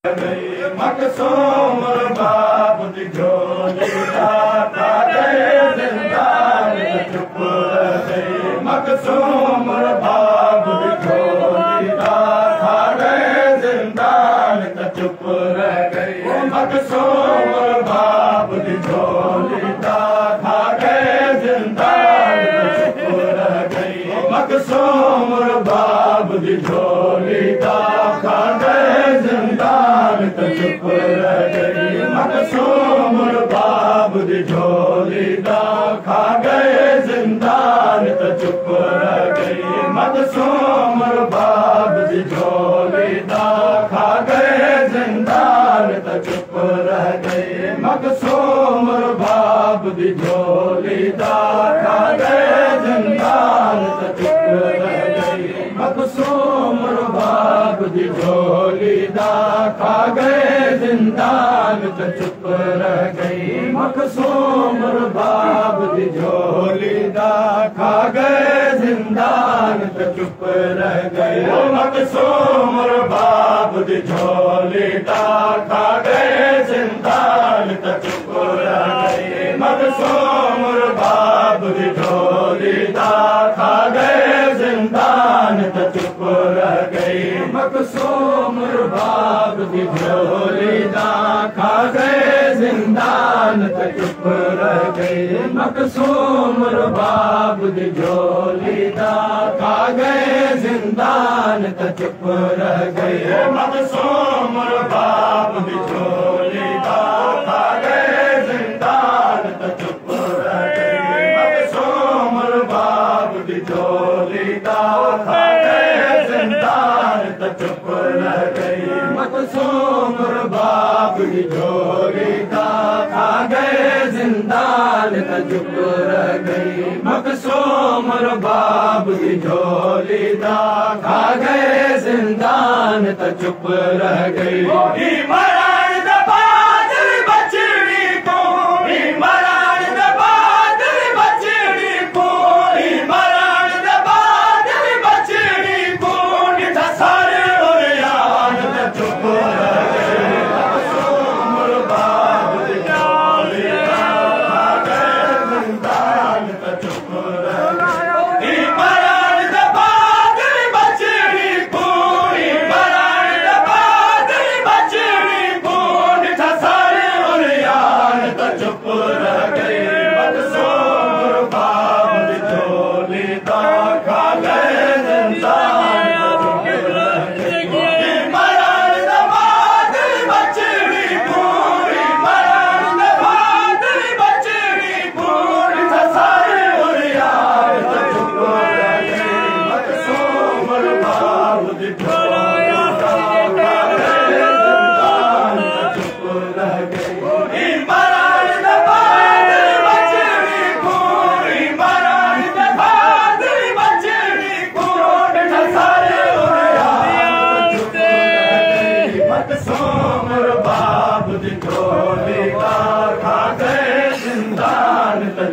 मकसूम बाब दी झोली खा गए जिंदान चुप रहे। मकसूम बाब दी झोली खा गए जिंदान चुप रह गए। मकसूम बाब दी झोली खा गए जिंदान चुप रह गए। मकसूम बाब दी झोली खा गए जिंदान चुप रह गई। मकसूम बाब दी झोली खा गए जिंदान चुप रह गई। मकसूम बाब दी झोली खा गए जिंदान चुप रह गई। मकसूम बाब दी झोली खा गए जिंदान चुप रह गई। मकसूम बाब दी झोली खा गए जिंदान चुप रह गई। मकसूम बाब दी झोली खा गए जिंदान चुप रह गई। मकसूम बाब दी झोली खा गए जिंदान चुप रह गई। मकसूम बाब दी झोली खा गए जिंदान चुप रह गई। मकसूम बाब दी झोली खा गए जिंदान चुप रह गई। मकसूम बाब दी झोली खा गए जिंदान चुप रह गई। मकसूम बाब दी झोली खा गए जिंदान चुप रह गई। मकसूम बाब दी झोली खा गए जिंदान चुप रह गई। मकसूम बाब दी झोली खा गए जिंदान चुप रह गई। मकसूम बाब दी झोली खा गए जिंदान चुप रह गई।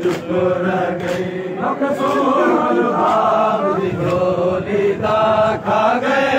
चुप रह गई। मकसूम बाब दी झोली खा गए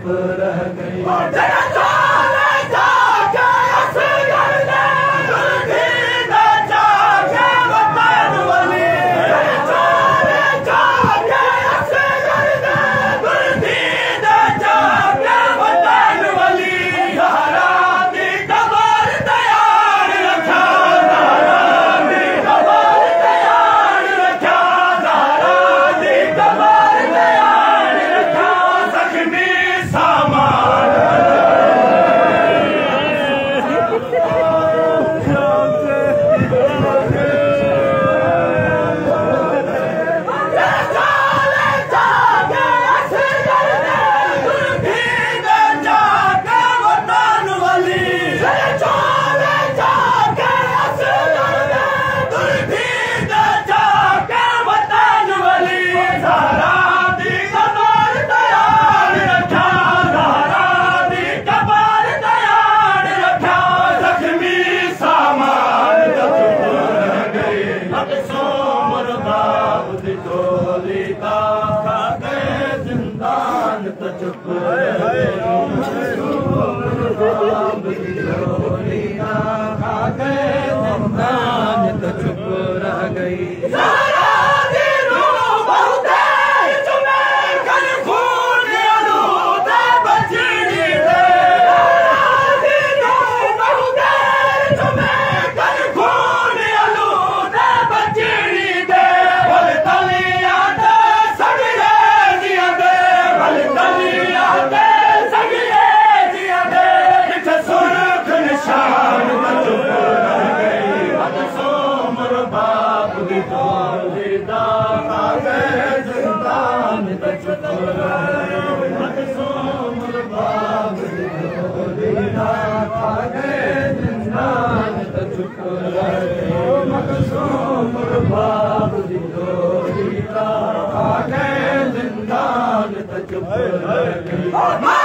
चुप रह गई। Oh,